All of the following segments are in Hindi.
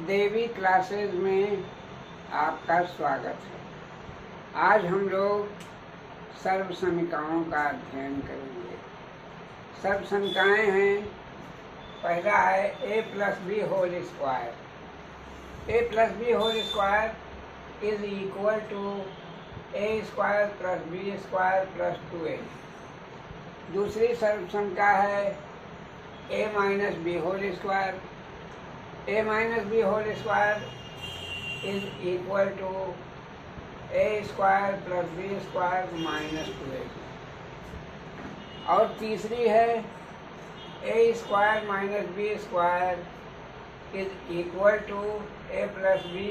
देवी क्लासेस में आपका स्वागत है। आज हम लोग सर्व समीकरणों का अध्ययन करेंगे। सर्व समीकरण हैं, पहला है a plus B whole square. a plus B whole square is equal to a square plus B square plus 2a। दूसरी सर्व समीकरण है a minus B whole square. a minus b whole square is equal to a square plus b square minus 2ab। और तीसरी है a square minus b square is equal to a plus b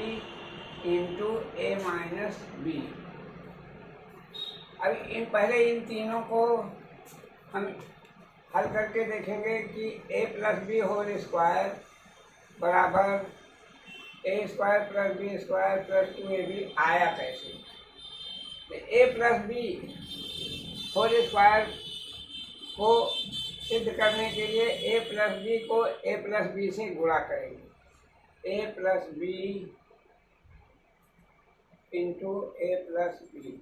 into a minus b। अब पहले इन तीनों को हम हल करके देखेंगे कि a plus B whole square बराबर A square plus B square plus 2ab आया कैसे। तो A plus B whole square को सिद्ध करने के लिए ए प्लस बी को ए प्लस बी से गुणा करेंगे। ए प्लस बी इंटू ए प्लस बी।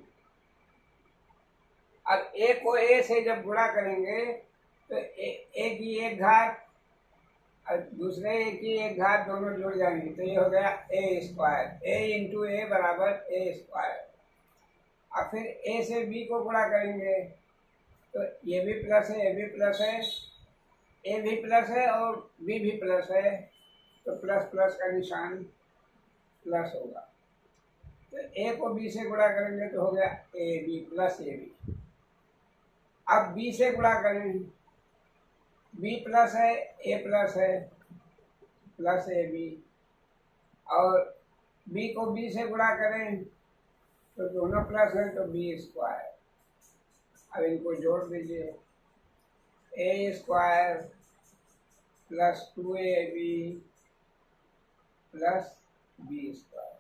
अब ए को ए से जब गुणा करेंगे तो ए की एक घात और दूसरे ए की एक घात दोनों जुड़ जाएंगे, तो ये हो गया ए स्क्वायर। ए इंटू ए बराबर ए स्क्वायर। अब फिर ए से बी को गुणा करेंगे तो ये भी प्लस है, ये भी प्लस है, ए भी प्लस है और बी भी प्लस है, तो प्लस प्लस का निशान प्लस होगा। तो ए को बी से गुणा करेंगे तो हो गया a b plus a b. अब बी से गुणा करें, बी प्लस है, ए प्लस है, प्लस ए बी। और बी को बी से गुणा करें तो दोनों प्लस है, तो बी स्क्वायर। अब इनको जोड़ दीजिए, A square plus 2ab plus B square.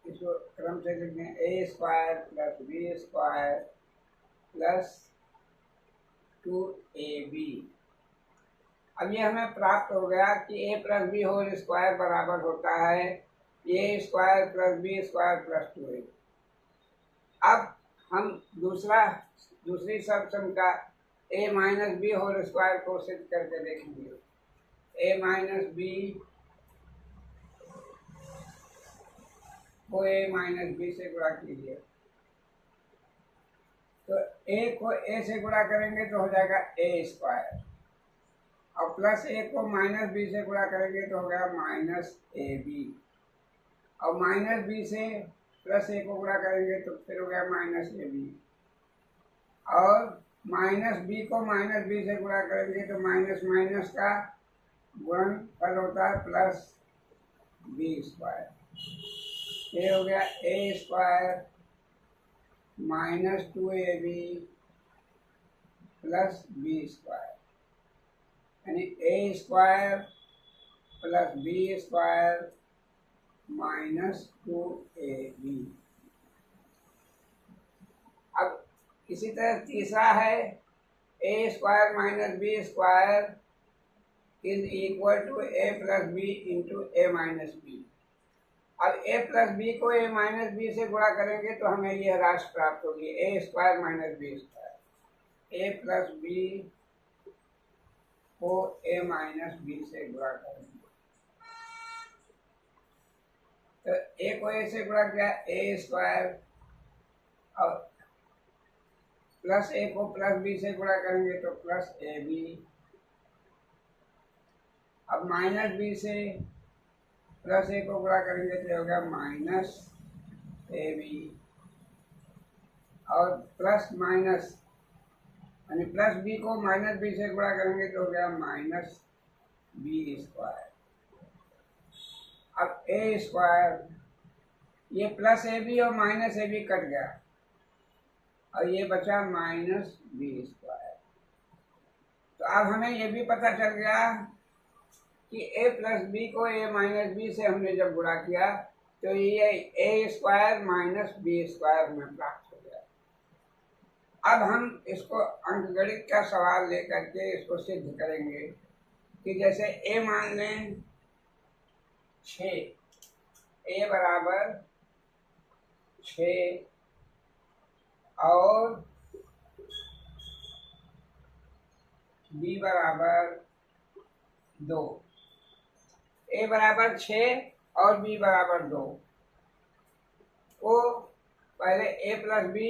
इसको क्रम से लिखते हैं, A square plus B square plus 2ab। अब ये हमें प्राप्त हो गया कि a plus B whole square बराबर होता है a square plus B square plus 2ab। अब हम दूसरी सर्व समीकरण a minus B whole square को सिद्ध करके देखेंगे। a माइनस बी को a माइनस बी से गुणा कीजिए, तो a को a से गुणा करेंगे तो हो जाएगा a स्क्वायर, और प्लस a को माइनस b से गुणा करेंगे तो हो गया माइनस ab, और माइनस b से प्लस a को गुणा करेंगे तो फिर हो गया माइनस ab, और माइनस b को माइनस b से गुणा करेंगे तो माइनस माइनस का गुणनफल होता है प्लस b स्क्वायर। ये हो गया a square minus 2ab plus B square, यानी A square plus B square minus 2ab। अब इसी तरह तीसरा है A square minus B square is equal to A plus B into A minus B. अब a प्लस बी को a माइनस बी से गुणा करेंगे तो हमें यह राशि प्राप्त होगी, A square minus B square. a plus B को a माइनस बी से गुणा करेंगे तो a को a से गुणा किया a स्क्वायर, और प्लस a को प्लस बी से गुणा करेंगे तो प्लस ए बी। अब माइनस बी से प्लस ए को गुणा करेंगे तो हो गया माइनस ए बी, और प्लस माइनस यानी प्लस बी को माइनस बी से गुणा करेंगे तो हो गया माइनस बी स्क्वायर। अब ए स्क्वायर, ये प्लस ए बी और माइनस ए बी कट गया और ये बचा माइनस बी स्क्वायर। तो अब हमें ये भी पता चल गया कि a प्लस बी को a माइनस बी से हमने जब गुणा किया तो ये a square minus B square हमें प्राप्त हो गया। अब हम इसको अंकगणित का सवाल लेकर के इसको सिद्ध करेंगे कि जैसे a मान लें 6, ए बराबर 6 और बी बराबर 2। ए बराबर 6 और बी बराबर 2 को पहले A plus B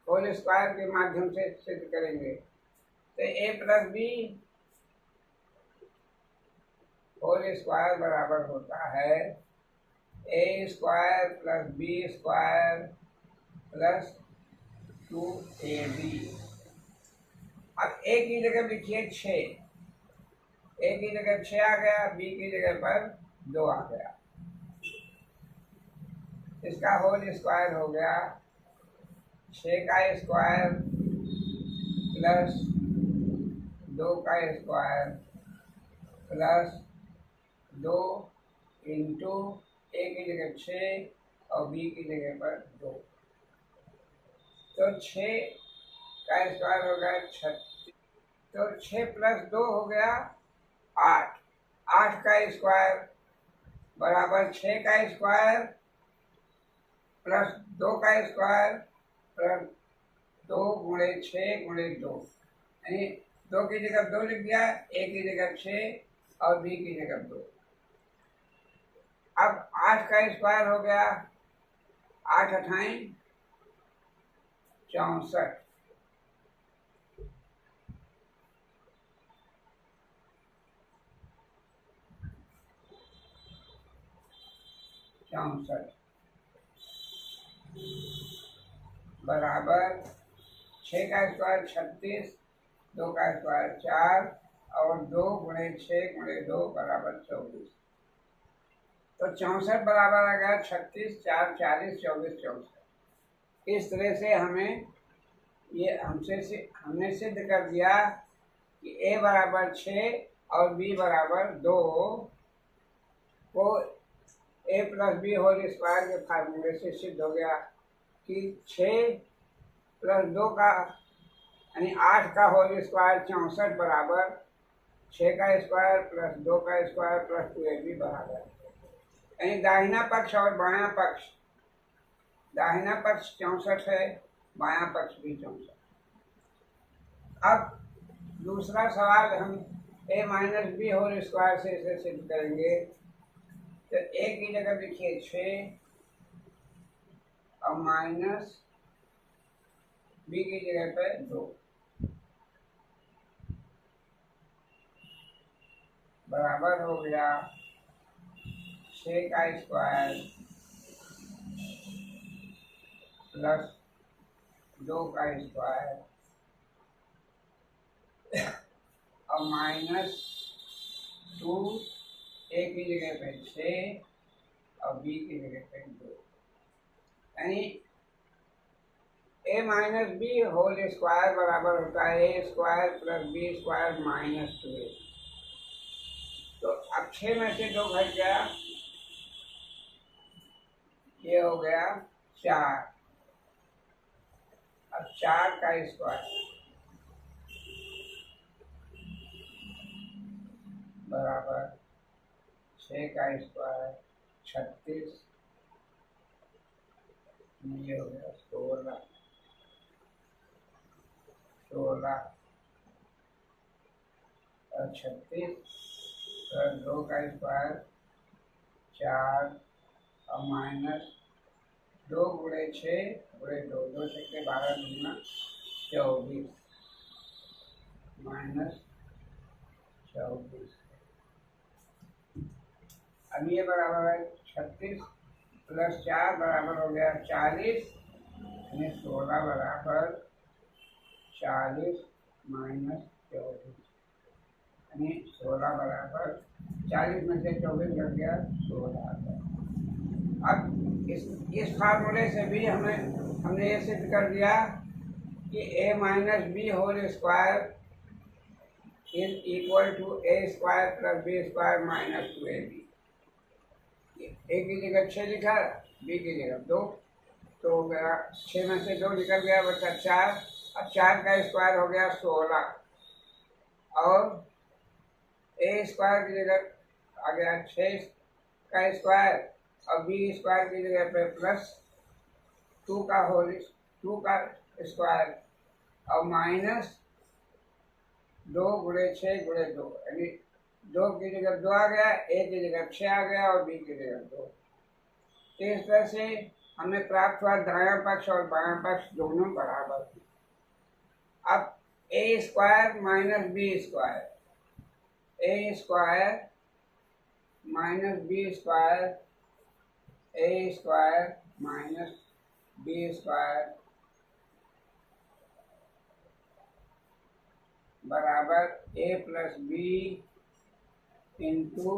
whole square के माध्यम से सिद्ध करेंगे। तो A plus B whole square बराबर होता है A square plus B square plus 2ab। अब ए की जगह लिखिए 6, ए की जगह 6 आ गया, बी की जगह पर 2 आ गया। इसका होल स्क्वायर हो गया 6 का स्क्वायर प्लस 2 का स्क्वायर प्लस 2 इंटू ए की जगह 6 और बी की जगह पर 2। तो 6 का स्क्वायर हो गया 36। तो 6 प्लस 2 हो गया 8। 8 का स्क्वायर बराबर 6 का स्क्वायर प्लस 2 का स्क्वायर प्लस 2 गुणे 6 गुणे 2, यानी 2 की जगह 2 लिख दिया, ए की जगह 6 और बी की जगह 2। अब 8 का स्क्वायर हो गया 8 अठाई 64। बराबर 6 का स्क्वायर 36, 2 का स्क्वायर 4 और 2 गुणे 6 गुणे 2 बराबर 24। तो 64 बराबर आ गया 36, 4 40, 24 64। इस तरह से हमें ये हमने सिद्ध कर दिया कि ए बराबर 6 और बी बराबर 2 को ए प्लस बी होल स्क्वायर के फार्मूले से सिद्ध हो गया कि 6 प्लस 2 का यानी 8 का होल स्क्वायर 64 बराबर 6 का स्क्वायर प्लस 2 का स्क्वायर प्लस 2ab बराबर, यानी दाहिना पक्ष और बायां पक्ष, दाहिना पक्ष 64 है, बायां पक्ष भी 64। अब दूसरा सवाल हम ए माइनस बी होल स्क्वायर से इसे सिद्ध करेंगे। तो ए की जगह लिखिए 6 और माइनस बी की जगह पे 2 बराबर हो गया 6 का स्क्वायर प्लस 2 का स्क्वायर और माइनस 2 ए की जगह पे 6 और बी की जगह पे 2, यानी A minus B whole square बराबर होता है A square plus B square minus 2a। तो अब 6 में से 2 घट गया, ये हो गया 4। अब 4 का स्क्वायर बराबर 6 का स्क्वायर 36, ये हो गया 16 और 36 प्लस 2 का स्क्वायर 4 और माइनस 2 गुणे 6 गुणे 2, 2 छक्के 12 दूना 24 माइनस 24। अब ये बराबर है 36 प्लस 4 बराबर हो गया 40, यानी 16 बराबर 40 माइनस 24, यानी 16 बराबर 40 में से 24 घट गया 16 आ गया। अब इस फार्मूले से भी हमने ये सिद्ध कर दिया कि A minus B whole square is equal to A square plus B square minus 2ab। ए की जगह 6 लिखा, बी की जगह 2, तो हो गया 6 में से 2 निकल गया, बचा 4। अब 4 का स्क्वायर हो गया 16 और ए स्क्वायर की जगह आ गया 6 का स्क्वायर और बी स्क्वायर की जगह पे प्लस 2 का होल 2 का स्क्वायर और माइनस 2 गुणे 6 गुणे 2, यानी 2 की जगह 2 आ गया, ए की जगह 6 आ गया और बी की जगह 2। तो इस तरह से हमें प्राप्त हुआ दायां पक्ष और बायां पक्ष दोनों बराबर। अब a square minus B square, A square minus B square, A square minus B square बराबर ए plus B into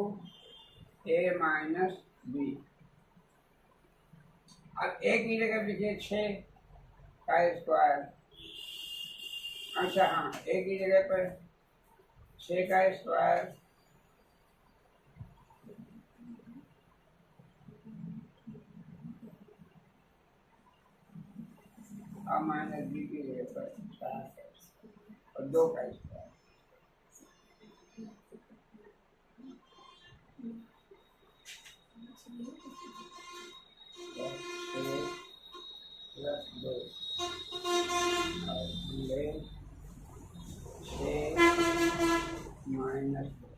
A minus B. अब ए की जगह लिखिए 6 का स्क्वायर, अच्छा हाँ, ए की जगह पर 6 का स्क्वायर और माइनस बी की जगह पर 4 और 2 का स्क्वायर। प्लस 2 और 6 माइनस 2,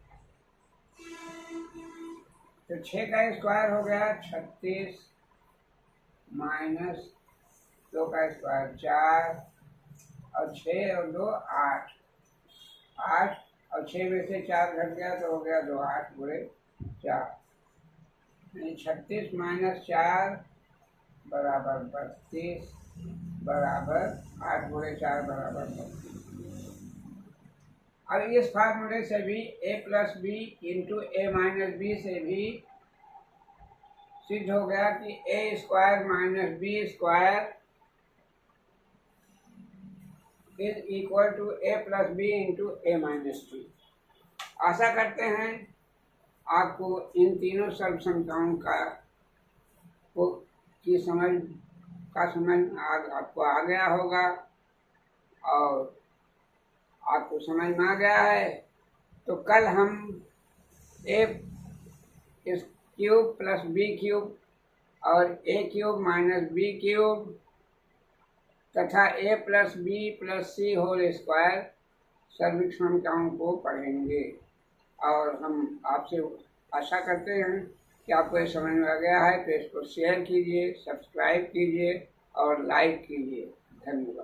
तो 6 का स्क्वायर हो गया 36 माइनस 2 का स्क्वायर 4 और 6 और 2 8, 8 और 6 में से 4 घट गया तो हो गया 2, 8 गुणे 4, यानी 36 माइनस 4 बराबर 32 बराबर 8 गुणे 4 बराबर 32। अब इस फार्मूले से भी a plus B into A minus B से भी सिद्ध हो गया कि A square minus B square is equal to A plus B into A minus B. आशा करते हैं आपको इन तीनों सर्व संख्याओं की समझ आपको आ गया होगा, और आपको समझ में आ गया है तो कल हम ए क्यूब प्लस बी क्यूब और ए क्यूब माइनस बी क्यूब तथा ए प्लस बी प्लस सी होल स्क्वायर सर्विक संख्याओं को पढ़ेंगे। और हम आपसे आशा करते हैं कि आपको ये समझ में आ गया है, तो इसको शेयर कीजिए, सब्सक्राइब कीजिए और लाइक कीजिए। धन्यवाद।